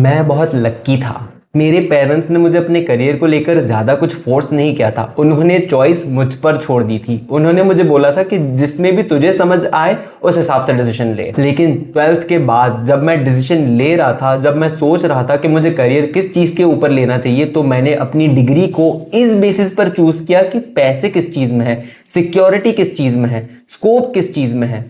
मैं बहुत लक्की था। मेरे पेरेंट्स ने मुझे अपने करियर को लेकर ज़्यादा कुछ फोर्स नहीं किया था। उन्होंने चॉइस मुझ पर छोड़ दी थी। उन्होंने मुझे बोला था कि जिसमें भी तुझे समझ आए उस हिसाब से डिसीजन ले। लेकिन 12th के बाद जब मैं डिसीजन ले रहा था, जब मैं सोच रहा था कि मुझे करियर किस चीज़ के ऊपर लेना चाहिए, तो मैंने अपनी डिग्री को इस बेसिस पर चूज़ किया कि पैसे किस चीज़ में है, सिक्योरिटी किस चीज़ में है, स्कोप किस चीज़ में है,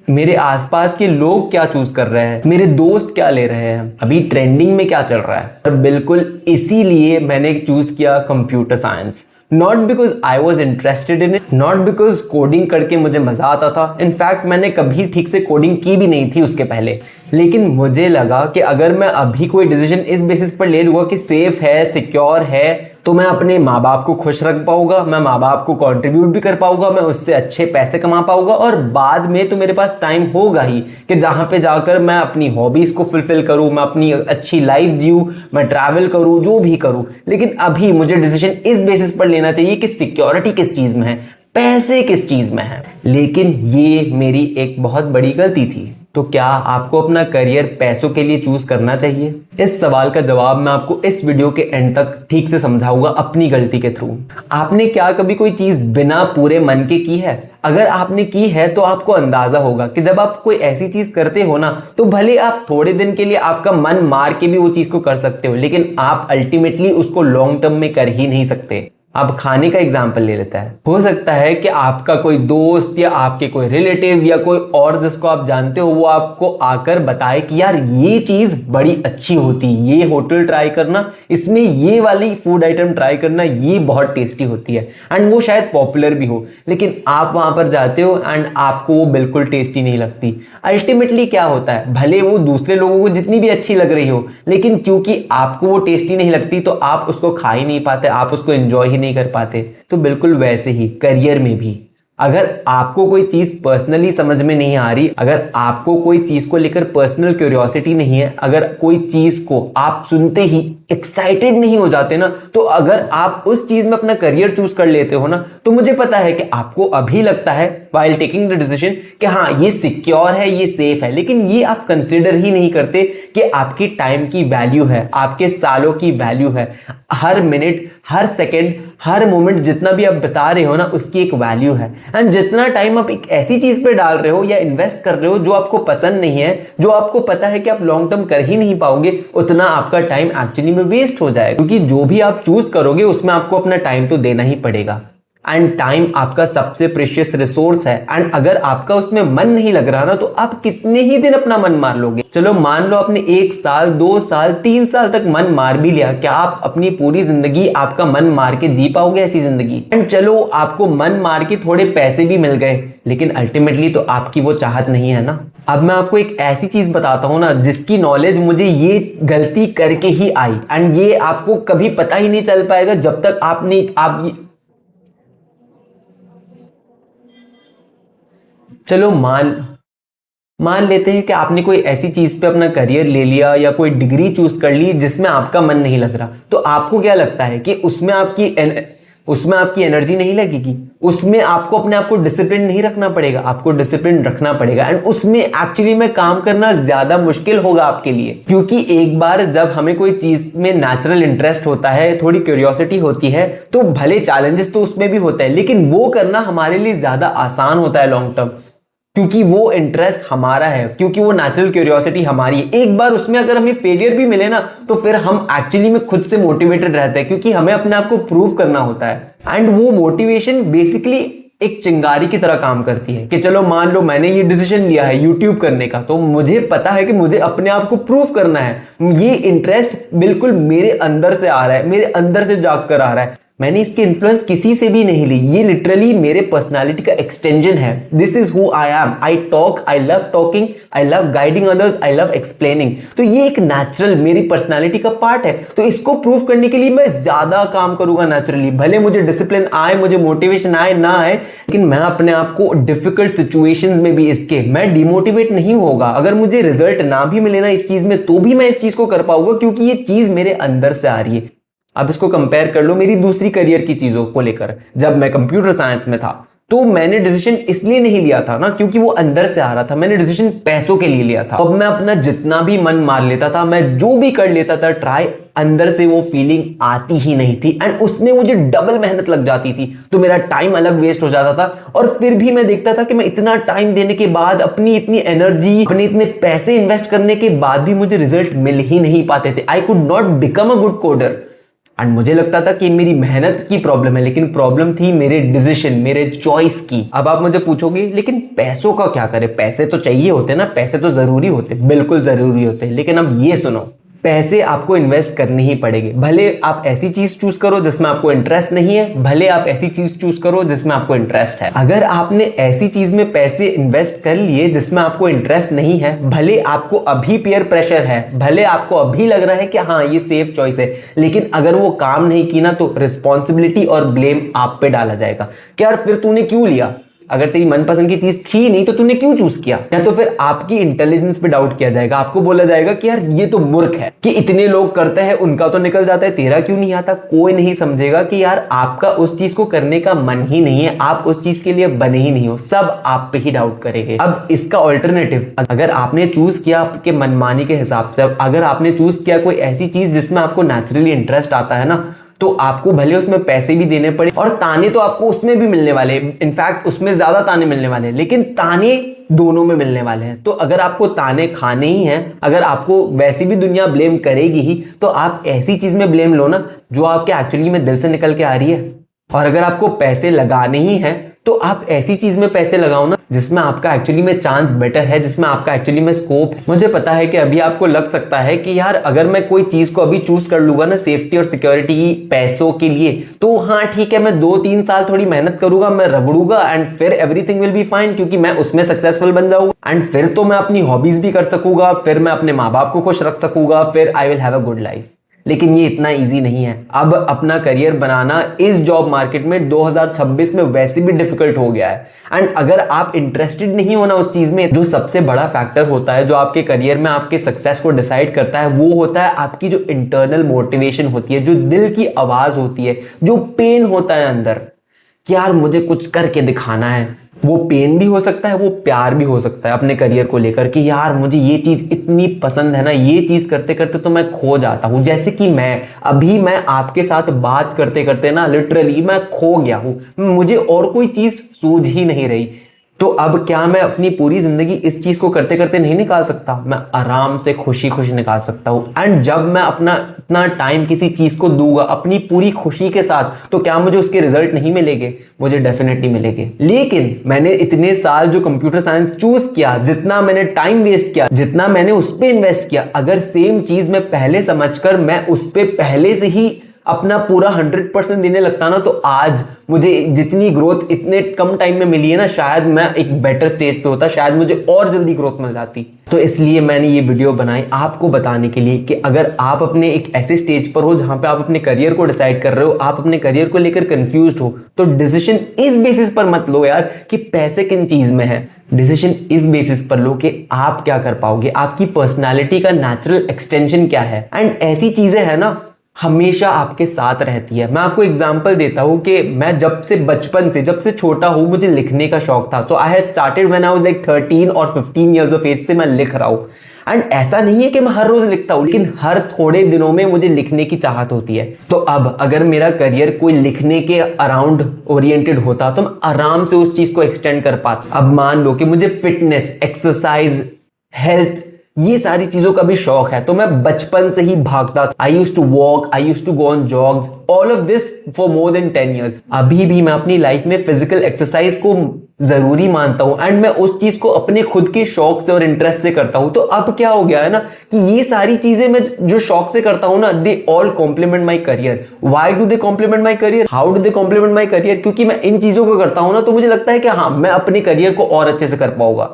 मेरे आसपास के लोग क्या चूज कर रहे हैं, मेरे दोस्त क्या ले रहे हैं, अभी ट्रेंडिंग में क्या चल रहा है। और बिल्कुल इसीलिए मैंने चूज किया computer science. Not because I was interested in it, not because coding करके मुझे मजा आता था। इनफैक्ट मैंने कभी ठीक से कोडिंग की भी नहीं थी उसके पहले। लेकिन मुझे लगा कि अगर मैं अभी कोई डिसीजन इस बेसिस पर ले लूंगा कि सेफ है, सिक्योर है, तो मैं अपने माँ बाप को खुश रख पाऊंगा, मैं माँ बाप को कंट्रीब्यूट भी कर पाऊंगा, मैं उससे अच्छे पैसे कमा पाऊंगा, और बाद में तो मेरे पास टाइम होगा ही कि जहां पे जाकर मैं अपनी हॉबीज को फुलफिल करूं, मैं अपनी अच्छी लाइफ जीऊं, मैं ट्रैवल करूं, जो भी करूं। लेकिन अभी मुझे डिसीजन इस बेसिस पर लेना चाहिए कि सिक्योरिटी किस चीज में है, पैसे किस चीज में है। लेकिन ये मेरी एक बहुत बड़ी गलती थी। तो क्या आपको अपना करियर पैसों के लिए चूज करना चाहिए? इस सवाल का जवाब मैं आपको इस वीडियो के एंड तक ठीक से समझाऊंगा अपनी गलती के थ्रू। आपने क्या कभी कोई चीज बिना पूरे मन के की है? अगर आपने की है तो आपको अंदाजा होगा कि जब आप कोई ऐसी चीज करते हो ना, तो भले आप थोड़े दिन के लिए आपका मन मार के भी वो चीज को कर सकते हो, लेकिन आप अल्टीमेटली उसको लॉन्ग टर्म में कर ही नहीं सकते। आप खाने का एग्जाम्पल ले लेता है। हो सकता है कि आपका कोई दोस्त या आपके कोई रिलेटिव या कोई और जिसको आप जानते हो, वो आपको आकर बताए कि यार ये चीज बड़ी अच्छी होती, ये होटल ट्राई करना, इसमें ये वाली फूड आइटम ट्राई करना, ये बहुत टेस्टी होती है, एंड वो शायद पॉपुलर भी हो। लेकिन आप वहां पर जाते हो एंड आपको वो बिल्कुल टेस्टी नहीं लगती। अल्टीमेटली क्या होता है, भले वो दूसरे लोगों को जितनी भी अच्छी लग रही हो, लेकिन क्योंकि आपको वो टेस्टी नहीं लगती तो आप उसको खा ही नहीं पाते, आप उसको एंजॉय नहीं कर पाते। तो बिल्कुल वैसे ही करियर में भी अगर आपको कोई चीज पर्सनली समझ में नहीं आ रही, अगर आपको कोई चीज को लेकर पर्सनल क्यूरियोसिटी नहीं है, अगर कोई चीज को आप सुनते ही एक्साइटेड नहीं हो जाते ना, तो अगर आप उस चीज में अपना करियर चूज कर लेते हो ना, तो मुझे पता है कि आपको अभी लगता है व्हाइल टेकिंग द डिसीजन कि हाँ ये सिक्योर है, ये सेफ है, लेकिन ये आप कंसिडर ही नहीं करते कि आपकी टाइम की वैल्यू है, आपके सालों की वैल्यू है। हर मिनट, हर सेकेंड, हर मोमेंट जितना भी आप बता रहे हो ना, उसकी एक वैल्यू है। एंड जितना टाइम आप एक ऐसी चीज पे डाल रहे हो या इन्वेस्ट कर रहे हो जो आपको पसंद नहीं है, जो आपको पता है कि आप लॉन्ग टर्म कर ही नहीं पाओगे, उतना आपका टाइम एक्चुअली में वेस्ट हो जाएगा। क्योंकि जो भी आप चूज करोगे उसमें आपको अपना टाइम तो देना ही पड़ेगा। एंड टाइम आपका सबसे प्रेशियस रिसोर्स है। एंड अगर आपका उसमें मन नहीं लग रहा ना, तो आप कितने ही दिन अपना मन मार लोगे। चलो मान लो आपने 1 साल, 2 साल, 3 साल तक मन मार भी लिया, क्या आप अपनी पूरी जिंदगी आपका मन मार के जी पाओगे ऐसी जिंदगी? एंड चलो आपको मन मार के थोड़े पैसे भी मिल गए, लेकिन अल्टीमेटली तो आपकी वो चाहत नहीं है ना। अब मैं आपको एक ऐसी चीज बताता हूं ना, जिसकी नॉलेज मुझे ये गलती करके ही आई, एंड ये आपको कभी पता ही नहीं चल पाएगा जब तक चलो मान लेते हैं कि आपने कोई ऐसी चीज पे अपना करियर ले लिया या कोई डिग्री चूज कर ली जिसमें आपका मन नहीं लग रहा। तो आपको क्या लगता है कि उसमें आपकी एनर्जी नहीं लगेगी? उसमें आपको अपने आप को डिसिप्लिन नहीं रखना पड़ेगा? आपको डिसिप्लिन रखना पड़ेगा, एंड उसमें एक्चुअली में काम करना ज्यादा मुश्किल होगा आपके लिए। क्योंकि एक बार जब हमें कोई चीज में नेचुरल इंटरेस्ट होता है, थोड़ी क्यूरियोसिटी होती है, तो भले चैलेंजेस तो उसमें भी होते हैं, लेकिन वो करना हमारे लिए ज्यादा आसान होता है लॉन्ग टर्म। क्योंकि वो इंटरेस्ट हमारा है, क्योंकि वो नेचुरल क्यूरियोसिटी हमारी है। एक बार उसमें अगर हमें फेलियर भी मिले ना, तो फिर हम एक्चुअली में खुद से मोटिवेटेड रहते हैं, क्योंकि हमें अपने आप को प्रूव करना होता है। एंड वो मोटिवेशन बेसिकली एक चिंगारी की तरह काम करती है कि चलो मान लो मैंने ये डिसीजन लिया है यूट्यूब करने का, तो मुझे पता है कि मुझे अपने आप को प्रूव करना है। ये इंटरेस्ट बिल्कुल मेरे अंदर से आ रहा है, मेरे अंदर से जाग कर आ रहा है। मैंने इसकी इन्फ्लुएंस किसी से भी नहीं ली, ये लिटरली मेरे पर्सनालिटी का एक्सटेंशन है। This is who I am. I talk, I love talking, I love guiding others, I love explaining. तो ये एक नेचुरल मेरी पर्सनालिटी का पार्ट है। तो इसको प्रूव करने के लिए मैं ज्यादा काम करूंगा नेचुरली, भले मुझे डिसिप्लिन आए, मुझे मोटिवेशन आए ना आए, लेकिन मैं अपने आप को डिफिकल्ट सिचुएशंस में भी इसके मैं डिमोटिवेट नहीं होगा। अगर मुझे रिजल्ट ना भी मिले ना इस चीज में, तो भी मैं इस चीज को कर पाऊंगा, क्योंकि ये चीज मेरे अंदर से आ रही है। अब इसको कंपेयर कर लो मेरी दूसरी करियर की चीजों को लेकर। जब मैं कंप्यूटर साइंस में था, तो मैंने डिसीजन इसलिए नहीं लिया था ना क्योंकि वो अंदर से आ रहा था, मैंने डिसीजन पैसों के लिए लिया था। अब मैं अपना जितना भी मन मार लेता था, मैं जो भी कर लेता था ट्राई, अंदर से वो फीलिंग आती ही नहीं थी एंड उसमें मुझे डबल मेहनत लग जाती थी, तो मेरा टाइम अलग वेस्ट हो जाता था। और फिर भी मैं देखता था कि मैं इतना टाइम देने के बाद, अपनी इतनी एनर्जी, अपने इतने पैसे इन्वेस्ट करने के बाद भी मुझे रिजल्ट मिल ही नहीं पाते थे। I could not become a good coder and मुझे लगता था कि मेरी मेहनत की प्रॉब्लम है, लेकिन प्रॉब्लम थी मेरे डिसीजन, मेरे चॉइस की। अब आप मुझे पूछोगे लेकिन पैसों का क्या करें, पैसे तो चाहिए होते ना, पैसे तो जरूरी होते, बिल्कुल जरूरी होते, लेकिन अब ये सुनो, पैसे आपको इन्वेस्ट करने ही पड़ेंगे। भले आप ऐसी चीज चूज करो जिसमें आपको इंटरेस्ट नहीं है, भले आप ऐसी चीज चूज करो जिसमें आपको इंटरेस्ट है। अगर आपने ऐसी चीज में पैसे इन्वेस्ट कर लिए जिसमें आपको इंटरेस्ट नहीं है, भले आपको अभी पीयर प्रेशर है, भले आपको अभी लग रहा है कि हाँ ये सेफ चॉइस है, लेकिन अगर वो काम नहीं की ना तो रिस्पॉन्सिबिलिटी और ब्लेम आप पे डाला जाएगा कि यार फिर तूने क्यों लिया, अगर तेरी मनपसंद की चीज थी नहीं तो तूने क्यों चूज किया। या तो फिर आपकी इंटेलिजेंस पे डाउट किया जाएगा, आपको बोला जाएगा कि यार ये तो मूर्ख है, कि इतने लोग करते हैं उनका तो निकल जाता है, तेरा क्यों नहीं आता। कोई नहीं समझेगा कि यार आपका उस चीज को करने का मन ही नहीं है, आप उस चीज के लिए बने ही नहीं हो, सब आप पे ही डाउट करेंगे। अब इसका ऑल्टरनेटिव, अगर आपने चूज किया आपके मनमानी के हिसाब से, अगर आपने चूज किया कोई ऐसी चीज जिसमें आपको नेचुरली इंटरेस्ट आता है ना, तो आपको भले उसमें पैसे भी देने पड़े और ताने तो आपको उसमें भी मिलने वाले, इनफैक्ट उसमें ज्यादा ताने मिलने वाले हैं, लेकिन ताने दोनों में मिलने वाले हैं। तो अगर आपको ताने खाने ही हैं, अगर आपको वैसी भी दुनिया ब्लेम करेगी ही, तो आप ऐसी चीज में ब्लेम लो ना जो आपके एक्चुअली में दिल से निकल के आ रही है। और अगर आपको पैसे लगाने ही हैं तो आप ऐसी चीज में पैसे लगाओ ना जिसमें आपका एक्चुअली में चांस बेटर है, जिसमें आपका एक्चुअली में स्कोप है। मुझे पता है कि अभी आपको लग सकता है कि यार अगर मैं कोई चीज को अभी चूज कर लूंगा ना सेफ्टी और सिक्योरिटी पैसों के लिए, तो हाँ ठीक है, मैं 2-3 साल थोड़ी मेहनत करूंगा, मैं रगड़ूंगा एंड फिर एवरीथिंग विल बी फाइन, क्योंकि मैं उसमें सक्सेसफुल बन जाऊंगा एंड फिर तो मैं अपनी हॉबीज भी कर सकूंगा, फिर मैं अपने माँ बाप को खुश रख सकूंगा, फिर I will have a good life. लेकिन ये इतना इजी नहीं है। अब अपना करियर बनाना इस जॉब मार्केट में 2026 में वैसे भी डिफिकल्ट हो गया है एंड अगर आप इंटरेस्टेड नहीं हो ना उस चीज में, जो सबसे बड़ा फैक्टर होता है जो आपके करियर में आपके सक्सेस को डिसाइड करता है, वो होता है आपकी जो इंटरनल मोटिवेशन होती है, जो दिल की आवाज होती है, जो पेन होता है अंदर कि यार मुझे कुछ करके दिखाना है। वो पेन भी हो सकता है, वो प्यार भी हो सकता है अपने करियर को लेकर कि यार मुझे ये चीज इतनी पसंद है ना, ये चीज करते करते तो मैं खो जाता हूं। जैसे कि मैं आपके साथ बात करते करते ना लिटरली मैं खो गया हूं, मुझे और कोई चीज सूझ ही नहीं रही। तो अब क्या मैं अपनी पूरी जिंदगी इस चीज को करते करते नहीं निकाल सकता? मैं आराम से खुशी खुशी निकाल सकता हूं एंड जब मैं अपना इतना टाइम किसी चीज को दूंगा अपनी पूरी खुशी के साथ, तो क्या मुझे उसके रिजल्ट नहीं मिलेंगे? मुझे डेफिनेटली मिलेंगे। लेकिन मैंने इतने साल जो कंप्यूटर साइंस चूज किया, जितना मैंने टाइम वेस्ट किया, जितना मैंने उस पर इन्वेस्ट किया, अगर सेम चीज मैं पहले समझकर मैं उस पर पहले से ही अपना पूरा 100% देने लगता ना, तो आज मुझे जितनी ग्रोथ इतने कम टाइम में मिली है ना, शायद मैं एक बेटर स्टेज पे होता, शायद मुझे और जल्दी ग्रोथ मिल जाती। तो इसलिए मैंने ये वीडियो बनाई आपको बताने के लिए कि अगर आप अपने एक ऐसे स्टेज पर हो जहां पे आप अपने करियर को डिसाइड कर रहे हो, आप अपने करियर को लेकर कंफ्यूज्ड हो, तो डिसीजन इस बेसिस पर मत लो यार कि पैसे किन चीज में है। डिसीजन इस बेसिस पर लो कि आप क्या कर पाओगे, आपकी पर्सनैलिटी का नेचुरल एक्सटेंशन क्या है। एंड ऐसी चीजें है ना हमेशा आपके साथ रहती है। मैं आपको एग्जांपल देता हूं कि मैं जब से बचपन से, जब से छोटा हूं, मुझे लिखने का शौक था। So I had started when I was like 13 और 15 इयर्स ऑफ एज से मैं लिख रहा हूं। एंड ऐसा नहीं है कि मैं हर रोज लिखता हूं, लेकिन हर थोड़े दिनों में मुझे लिखने की चाहत होती है। तो अब अगर मेरा करियर कोई लिखने के अराउंड ओरिएंटेड होता तो मैं आराम से उस चीज को एक्सटेंड कर पाता। अब मान लो कि मुझे फिटनेस, एक्सरसाइज, हेल्थ, ये सारी चीजों का भी शौक है, तो मैं बचपन से ही भागता था। I used to walk, I used to go on jogs, all of this for more than 10 years। अभी भी मैं अपनी लाइफ में फिजिकल एक्सरसाइज को जरूरी मानता हूं एंड मैं उस चीज को अपने खुद के शौक से और इंटरेस्ट से करता हूं। तो अब क्या हो गया है ना कि ये सारी चीजें मैं जो शौक से करता हूं ना, they all compliment my career. Why do they compliment my career? How do they compliment my career? क्योंकि मैं इन चीजों को करता हूं ना, तो मुझे लगता है कि हाँ मैं अपने करियर को और अच्छे से कर पाऊंगा,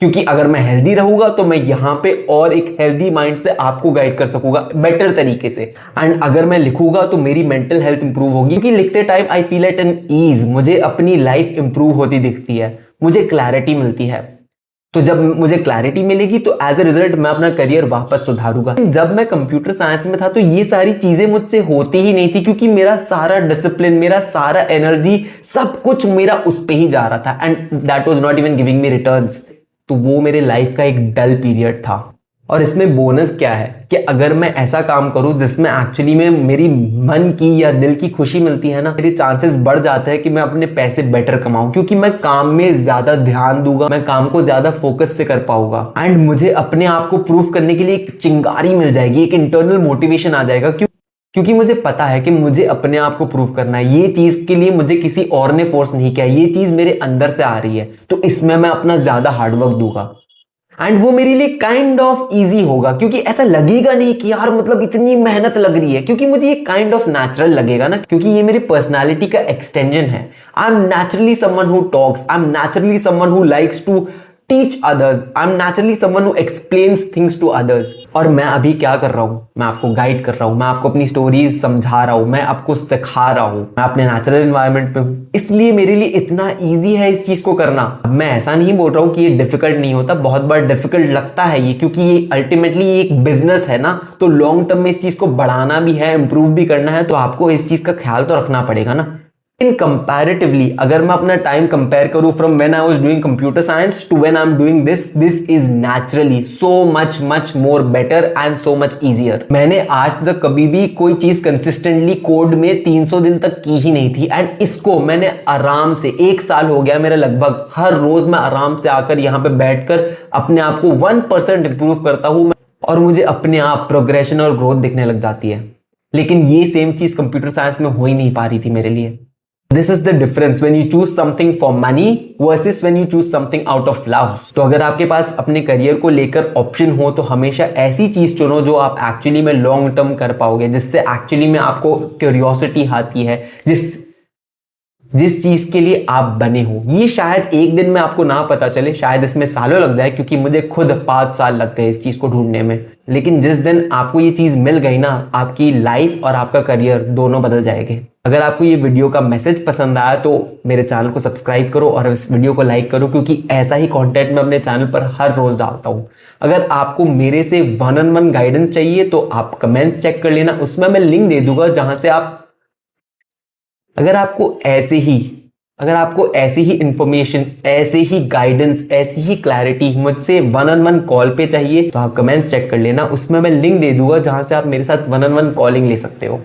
क्योंकि अगर मैं हेल्दी रहूंगा तो मैं यहां पे और एक हेल्दी माइंड से आपको गाइड कर सकूंगा बेटर तरीके से। एंड अगर मैं लिखूंगा तो मेरी मेंटल हेल्थ इंप्रूव होगी, क्योंकि लिखते time I feel at an ease, मुझे अपनी लाइफ इंप्रूव होती दिखती है, मुझे क्लैरिटी मिलती है। तो जब मुझे क्लैरिटी मिलेगी तो एज ए रिजल्ट मैं अपना करियर वापस सुधारूंगा। जब मैं कंप्यूटर साइंस में था तो ये सारी चीजें मुझसे होती ही नहीं थी, क्योंकि मेरा सारा डिसिप्लिन, मेरा सारा एनर्जी, सब कुछ मेरा उस पे ही जा रहा था and that was not even giving me returns. तो वो मेरे लाइफ का एक डल पीरियड था। और इसमें बोनस क्या है कि अगर मैं ऐसा काम करूं जिसमें एक्चुअली में मेरी मन की या दिल की खुशी मिलती है ना, मेरे चांसेस बढ़ जाते हैं कि मैं अपने पैसे बेटर कमाऊं, क्योंकि मैं काम में ज्यादा ध्यान दूंगा, मैं काम को ज्यादा फोकस से कर पाऊंगा एंड मुझे अपने आप को प्रूव करने के लिए एक चिंगारी मिल जाएगी, एक इंटरनल मोटिवेशन आ जाएगा। क्योंकि मुझे पता है कि मुझे अपने आप को प्रूव करना है। ये चीज के लिए मुझे किसी और ने फोर्स नहीं किया, ये चीज मेरे अंदर से आ रही है, तो इसमें मैं अपना ज्यादा हार्डवर्क दूंगा एंड वो मेरे लिए काइंड ऑफ इजी होगा, क्योंकि ऐसा लगेगा नहीं कि यार मतलब इतनी मेहनत लग रही है, क्योंकि मुझे ये काइंड ऑफ नेचुरल लगेगा ना, क्योंकि ये मेरी पर्सनालिटी का एक्सटेंशन है। I am naturally someone who talks, I am naturally someone who likes to teach others, I am naturally someone who explains things to others. और मैं अभी क्या कर रहा हूं, मैं आपको गाइड कर रहा हूं, मैं आपको अपनी स्टोरीज समझा रहा हूं, मैं आपको सिखा रहा हूं, मैं अपने नेचुरल एनवायरनमेंट पे हूं, इसलिए मेरे लिए इतना इजी है इस चीज को करना। अब मैं ऐसा नहीं बोल रहा हूं कि ये डिफिकल्ट नहीं होता, बहुत बार डिफिकल्ट लगता है ये, क्योंकि ये अल्टीमेटली एक बिजनेस है ना, तो लॉन्ग टर्म में इस चीज को बढ़ाना भी है, इंप्रूव भी करना है, तो आपको इस चीज का ख्याल तो रखना पड़ेगा ना। इन कंपैरेटिवली अगर मैं अपना टाइम कंपेयर करूं from when I was doing computer science to when I am doing this is naturally so much more better and so much easier. मैंने आज तक कभी भी कोई चीज कंसिस्टेंटली कोड में 300 दिन तक की ही नहीं थी एंड इसको मैंने आराम से 1 साल हो गया मेरा लगभग, हर रोज मैं आराम से आकर यहाँ पे बैठकर अपने आप को 1% इंप्रूव करता हूं और मुझे अपने आप प्रोग्रेशन और ग्रोथ दिखने लग जाती है। लेकिन ये सेम चीज कंप्यूटर साइंस में हो ही नहीं पा रही थी मेरे लिए। This is the difference when you choose something for money versus when you choose something out of love. तो अगर आपके पास अपने करियर को लेकर ऑप्शन हो तो हमेशा ऐसी चीज चुनो जो आप एक्चुअली में लॉन्ग टर्म कर पाओगे, जिससे एक्चुअली में आपको क्यूरियोसिटी आती है, जिस चीज के लिए आप बने हो। ये शायद एक दिन में आपको ना पता चले, शायद इसमें सालों लग जाए, क्योंकि मुझे खुद 5 साल लग गए इस चीज को ढूंढने में। लेकिन जिस दिन आपको ये चीज मिल गई ना, आपकी लाइफ और आपका करियर दोनों बदल जाएंगे। अगर आपको ये वीडियो का मैसेज पसंद आया तो मेरे चैनल को सब्सक्राइब करो और इस वीडियो को लाइक करो, क्योंकि ऐसा ही कंटेंट मैं अपने चैनल पर हर रोज डालता हूं। अगर आपको मेरे से 1-on-1 गाइडेंस चाहिए तो आप कमेंट्स चेक कर लेना, उसमें मैं लिंक दे दूंगा जहां से आप, अगर आपको ऐसी ही इंफॉर्मेशन, ऐसे ही गाइडेंस, ऐसी ही क्लैरिटी मुझसे 1-on-1 कॉल पे चाहिए तो आप कमेंट्स चेक कर लेना, उसमें मैं लिंक दे दूंगा जहां से आप मेरे साथ 1-on-1 कॉलिंग ले सकते हो।